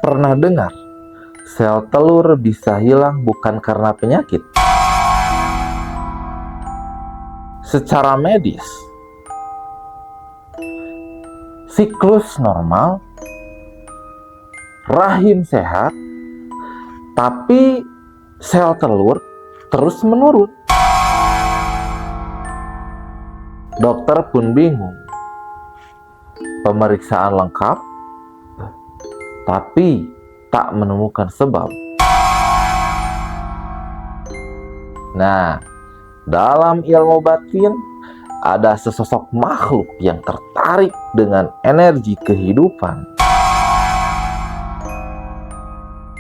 pernah dengar sel telur bisa hilang bukan karena penyakit? Secara medis, siklus normal, rahim sehat, tapi sel telur terus menurun. Dokter pun bingung. Pemeriksaan lengkap, tapi tak menemukan sebab. Nah, dalam ilmu batin ada sesosok makhluk yang tertarik dengan energi kehidupan.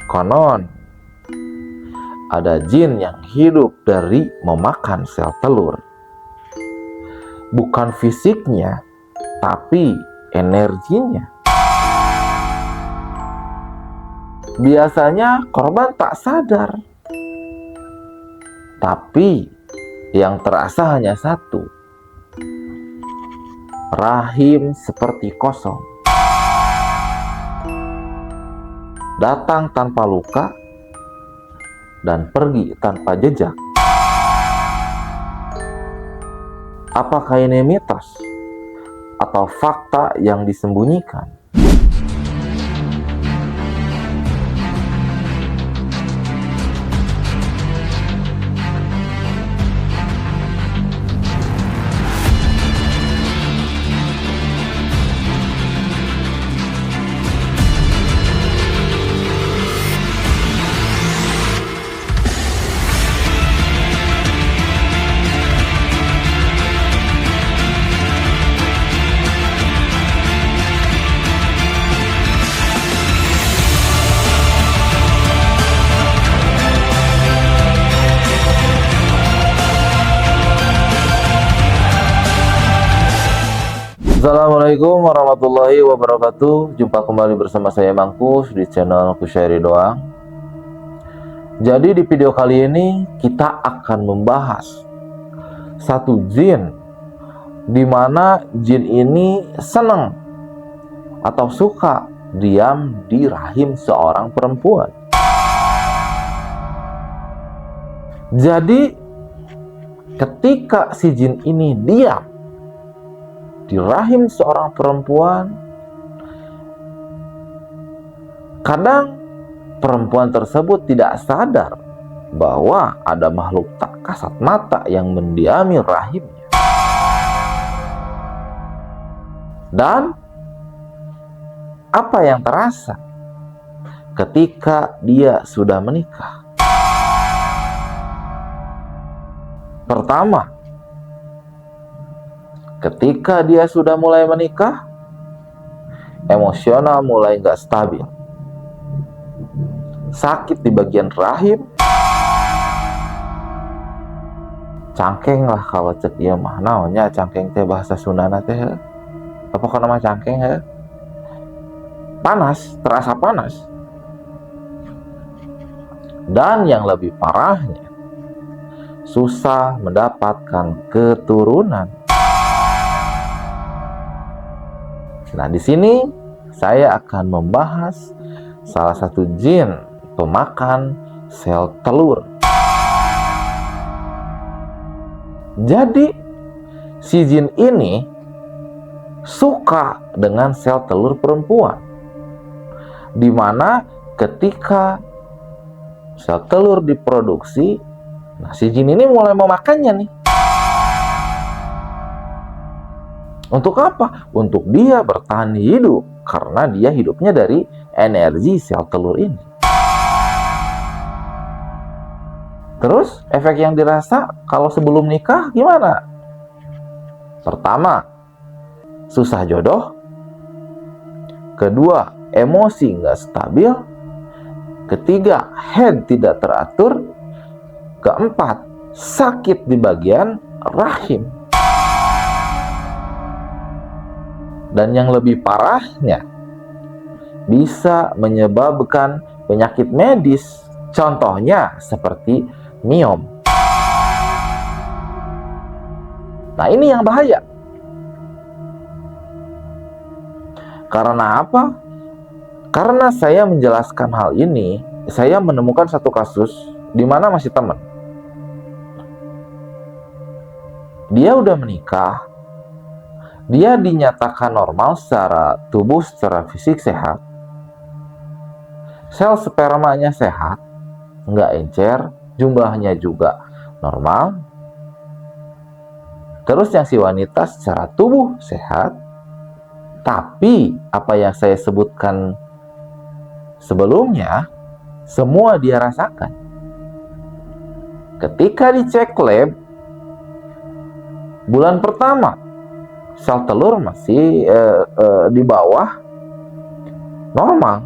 Konon, ada jin yang hidup dari memakan sel telur. Bukan fisiknya, tapi energinya. Biasanya korban tak sadar, tapi yang terasa hanya satu: rahim seperti kosong, datang tanpa luka, dan pergi tanpa jejak. Apakah ini mitos atau fakta yang disembunyikan? Assalamualaikum warahmatullahi wabarakatuh. Jumpa kembali bersama saya Mangkus di channel Kusyairi Doang. Jadi di video kali ini kita akan membahas satu jin, di mana jin ini senang atau suka diam di rahim seorang perempuan. Jadi ketika si jin ini diam di rahim seorang perempuan, kadang perempuan tersebut tidak sadar bahwa ada makhluk tak kasat mata yang mendiami rahimnya. Dan apa yang terasa ketika dia sudah menikah? Pertama, ketika dia sudah mulai menikah, emosional mulai gak stabil, sakit di bagian rahim, cangkeng lah kalau cek ieu mah. Naonnya cangkeng teh bahasa Sundana teh? Apa nama cangkeng ya? Panas, terasa panas. Dan yang lebih parahnya, susah mendapatkan keturunan. Nah, di sini saya akan membahas salah satu jin pemakan sel telur. Jadi, si jin ini suka dengan sel telur perempuan, di mana ketika sel telur diproduksi, nah si jin ini mulai memakannya nih. Untuk apa? Untuk dia bertahan hidup, karena dia hidupnya dari energi sel telur ini. Terus efek yang dirasa kalau sebelum nikah gimana? Pertama, susah jodoh. Kedua, emosi nggak stabil. Ketiga, head tidak teratur. Keempat, sakit di bagian rahim. Dan yang lebih parahnya, bisa menyebabkan penyakit medis, contohnya seperti miom. Nah, ini yang bahaya. Karena apa? Karena saya menjelaskan hal ini, saya menemukan satu kasus di mana masih teman. Dia udah menikah, dia dinyatakan normal secara tubuh, secara fisik sehat, sel spermanya sehat, nggak encer, jumlahnya juga normal. Terus yang si wanita secara tubuh sehat, tapi apa yang saya sebutkan sebelumnya, semua dia rasakan. Ketika dicek lab, bulan pertama, sel telur masih di bawah normal.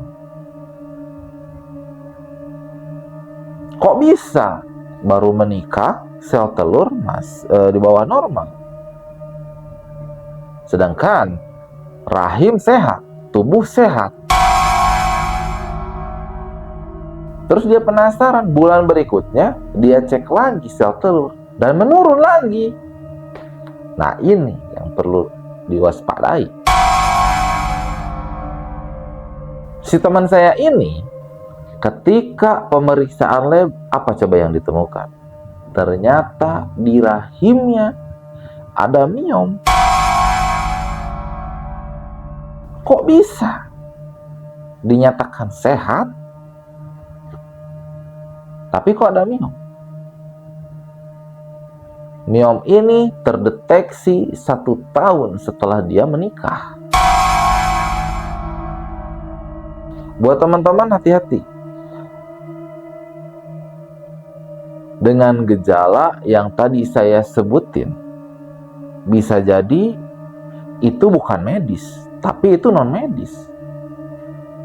Kok bisa? Baru menikah, sel telur di bawah normal. Sedangkan rahim sehat, tubuh sehat. Terus dia penasaran, bulan berikutnya dia cek lagi sel telur dan menurun lagi. Nah, ini yang perlu diwaspadai. Si teman saya ini, ketika pemeriksaan lab, apa coba yang ditemukan? Ternyata di rahimnya ada miom. Kok bisa? Dinyatakan sehat, tapi kok ada miom? Miom ini terdeteksi 1 tahun setelah dia menikah. Buat teman-teman, hati-hati dengan gejala yang tadi saya sebutin. Bisa jadi itu bukan medis, tapi itu non medis.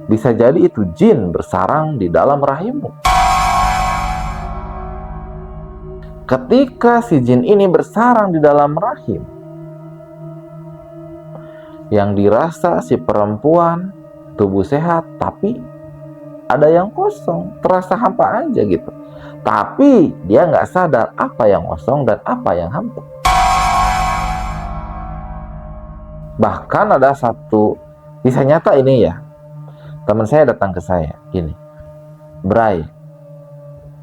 Bisa jadi itu jin bersarang di dalam rahimmu. Ketika si jin ini bersarang di dalam rahim, yang dirasa si perempuan tubuh sehat, tapi ada yang kosong, terasa hampa aja gitu. Tapi dia nggak sadar apa yang kosong dan apa yang hampa. Bahkan ada satu kisah nyata ini ya, teman saya datang ke saya gini, Bray,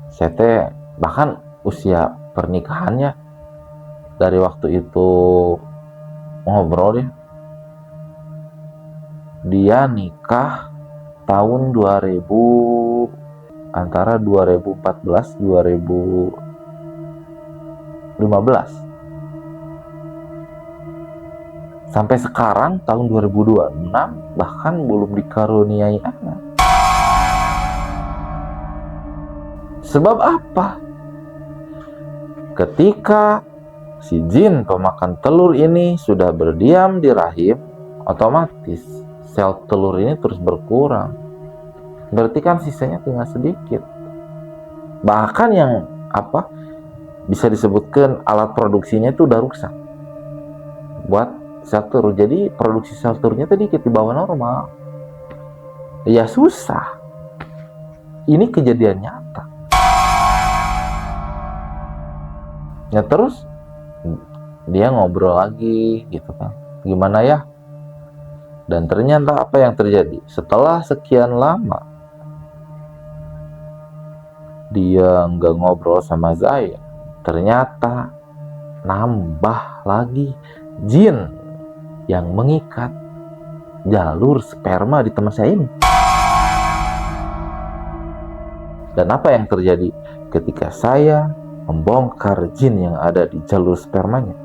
saya bahkan usia pernikahannya dari waktu itu ngobrol ya, dia nikah tahun 2000, antara 2014 2015 sampai sekarang tahun 2026 bahkan belum dikaruniai anak. Sebab apa? Ketika si jin pemakan telur ini sudah berdiam di rahim, otomatis sel telur ini terus berkurang. Berarti kan sisanya tinggal sedikit. Bahkan yang bisa disebutkan alat produksinya itu udah rusak buat sel telur. Jadi produksi sel telurnya tadi dikit di bawah normal. Ya susah. Ini kejadian nyata. Ya terus dia ngobrol lagi gitu kan, gimana ya? Dan ternyata apa yang terjadi? Setelah sekian lama dia nggak ngobrol sama saya, ternyata nambah lagi jin yang mengikat jalur sperma di teman saya ini. Dan apa yang terjadi ketika saya membongkar jin yang ada di jalur spermanya?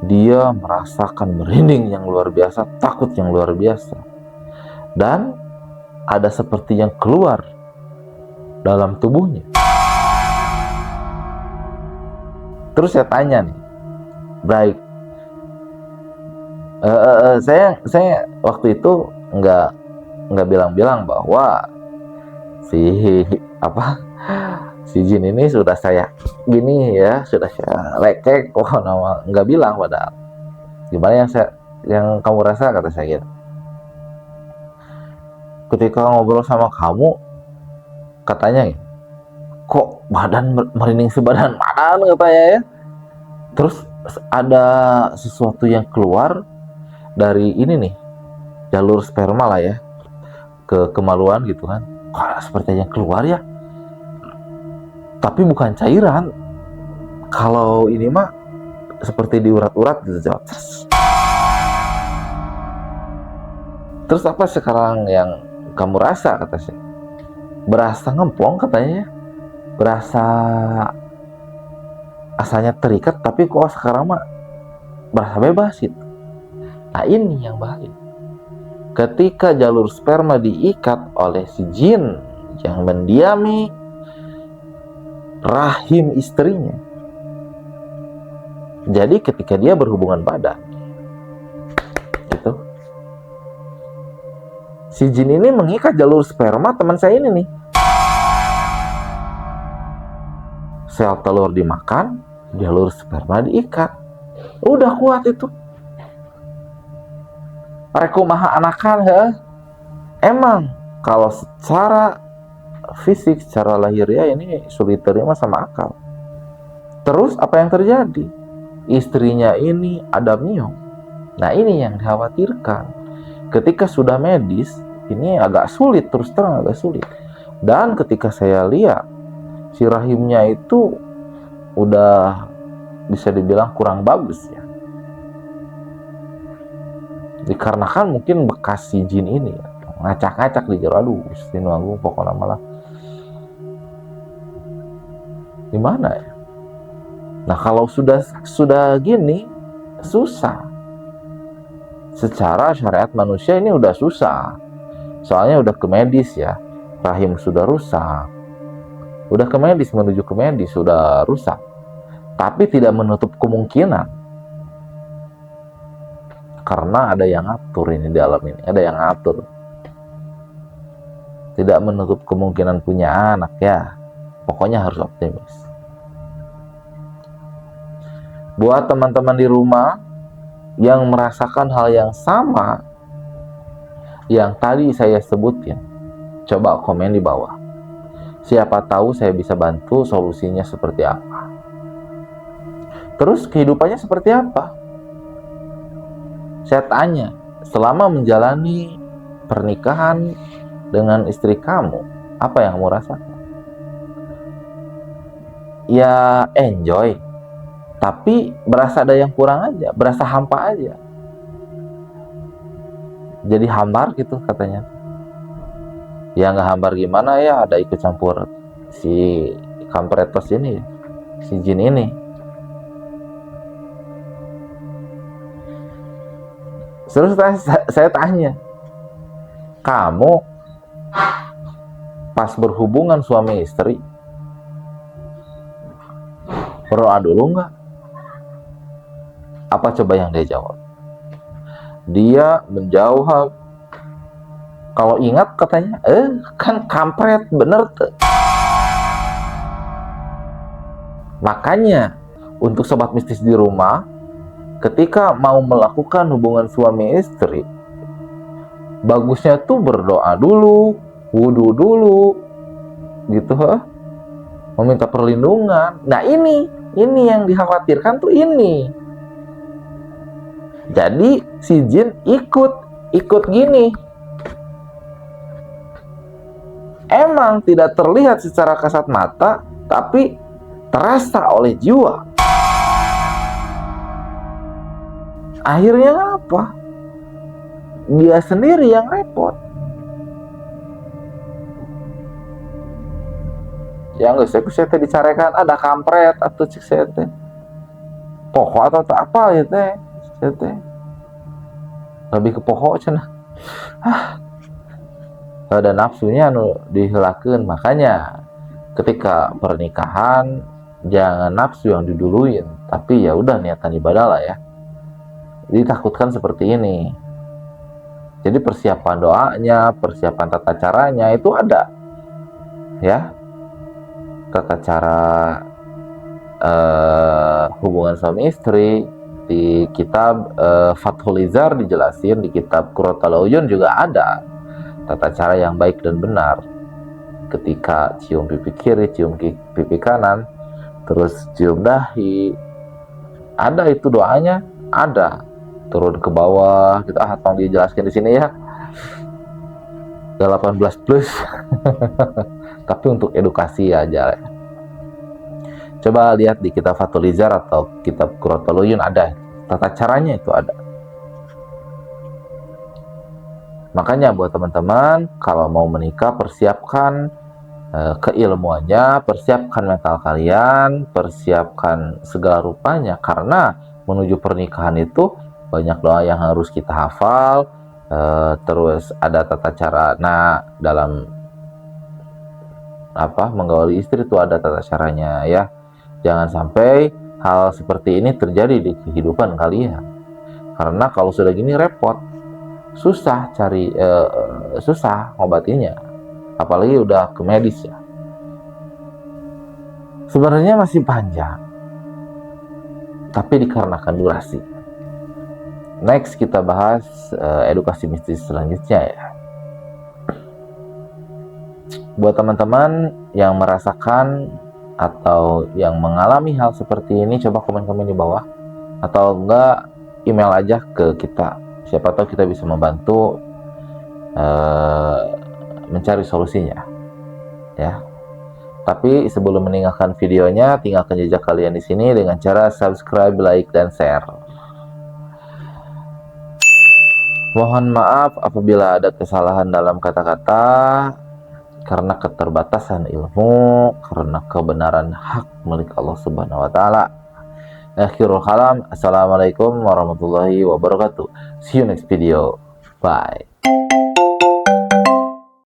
Dia merasakan merinding yang luar biasa, takut yang luar biasa, dan ada seperti yang keluar dalam tubuhnya. Terus saya tanya nih, baik, saya waktu itu nggak bilang-bilang bahwa si jin ini sudah saya gini ya, sudah saya lekek, nggak bilang padahal. Gimana yang kamu rasa, kata saya gitu. Ketika ngobrol sama kamu, katanya ya, kok badan merinding sebadan badan, katanya ya. Terus ada sesuatu yang keluar dari ini nih, jalur sperma lah ya, ke kemaluan gitu kan, kok sepertinya keluar ya, tapi bukan cairan. Kalau ini mah seperti diurat-urat gitu. Terus apa sekarang yang kamu rasa, kata saya? Berasa ngempong katanya, berasa asalnya terikat, tapi kok sekarang mah berasa bebas gitu. Nah ini yang bahaya. Ketika jalur sperma diikat oleh si jin yang mendiami rahim istrinya, jadi ketika dia berhubungan badan gitu, si jin ini mengikat jalur sperma teman saya ini nih. Sel telur dimakan, jalur sperma diikat, udah kuat itu. Rekumaha anakan ya. Emang kalau secara fisik, secara lahiriah ini sulit terima sama akal. Terus apa yang terjadi? Istrinya ini ada miom. Nah ini yang dikhawatirkan. Ketika sudah medis, ini agak sulit, terus terang agak sulit. Dan ketika saya lihat, si rahimnya itu udah bisa dibilang kurang bagus ya. Dikarenakan mungkin bekas si jin ini ya, ngacak-ngacak di jero. Aduh, Gusti Nu Agung pokoknya malah gimana ya. Nah kalau sudah gini susah. Secara syariat manusia ini udah susah. Soalnya udah ke medis ya, rahim sudah rusak. Udah ke medis, menuju ke medis sudah rusak. Tapi tidak menutup kemungkinan, karena ada yang ngatur ini di alam ini, ada yang ngatur. Tidak menutup kemungkinan punya anak ya. Pokoknya harus optimis. Buat teman-teman di rumah yang merasakan hal yang sama yang tadi saya sebutin, coba komen di bawah. Siapa tahu saya bisa bantu solusinya seperti apa. Terus kehidupannya seperti apa? Saya tanya, selama menjalani pernikahan dengan istri kamu, apa yang kamu rasakan? Ya enjoy, tapi berasa ada yang kurang aja, berasa hampa aja. Jadi hambar gitu katanya. Ya nggak hambar gimana ya, ada ikut campur si kampretos ini, si jin ini. Terus saya tanya, kamu pas berhubungan suami istri berdoa dulu nggak? Apa coba yang dia jawab? Dia menjawab, kalau ingat katanya, kan kampret bener tuh. Makanya untuk sobat mistis di rumah, ketika mau melakukan hubungan suami istri, bagusnya tuh berdoa dulu, wudhu dulu, gitu, meminta perlindungan. Nah ini yang dikhawatirkan tuh ini. Jadi si jin ikut gini. Emang tidak terlihat secara kasat mata, tapi terasa oleh jiwa. Akhirnya apa? Dia sendiri yang repot. Yang saya dicarekan ada kampret atau cik saya teh. Pokok atau tak apa ya teh. Saya teh. Lebih ke pokok cenah. Ada nafsunya anu dihelakeun. Makanya ketika pernikahan jangan nafsu yang diduluin, tapi ya udah niatan ibadah lah ya. Ditakutkan seperti ini. Jadi persiapan doanya, persiapan tata caranya itu ada, ya. Tata cara hubungan suami istri di kitab Fathul Izar dijelasin, di kitab Qurratul Uyun juga ada tata cara yang baik dan benar. Ketika cium pipi kiri, cium pipi kanan, terus cium dahi, ada itu doanya, ada. turun ke bawah gitu. Tolong dijelaskan di sini ya. 18 plus. Tapi untuk edukasi aja. Coba lihat di kitab Fathul Hizar atau kitab Qurratul Uyun, ada tata caranya, itu ada. Makanya buat teman-teman, kalau mau menikah, persiapkan keilmuannya, persiapkan mental kalian, persiapkan segala rupanya, karena menuju pernikahan itu banyak doa yang harus kita hafal, terus ada tata cara. Nah, dalam menggauli istri itu ada tata caranya ya. Jangan sampai hal seperti ini terjadi di kehidupan kalian, karena kalau sudah gini repot, susah cari susah ngobatinya, apalagi udah ke medis ya. Sebenarnya masih panjang, tapi dikarenakan durasi. Next kita bahas edukasi mistis selanjutnya ya. Buat teman-teman yang merasakan atau yang mengalami hal seperti ini, coba komen-komen di bawah, atau enggak email aja ke kita. Siapa tahu kita bisa membantu mencari solusinya ya. Tapi sebelum meninggalkan videonya, tinggalkan jejak kalian di sini dengan cara subscribe, like, dan share. Mohon maaf apabila ada kesalahan dalam kata-kata, karena keterbatasan ilmu, karena kebenaran hak milik Allah Subhanahu wa taala. Akhirul kalam, assalamualaikum warahmatullahi wabarakatuh. See you next video. Bye.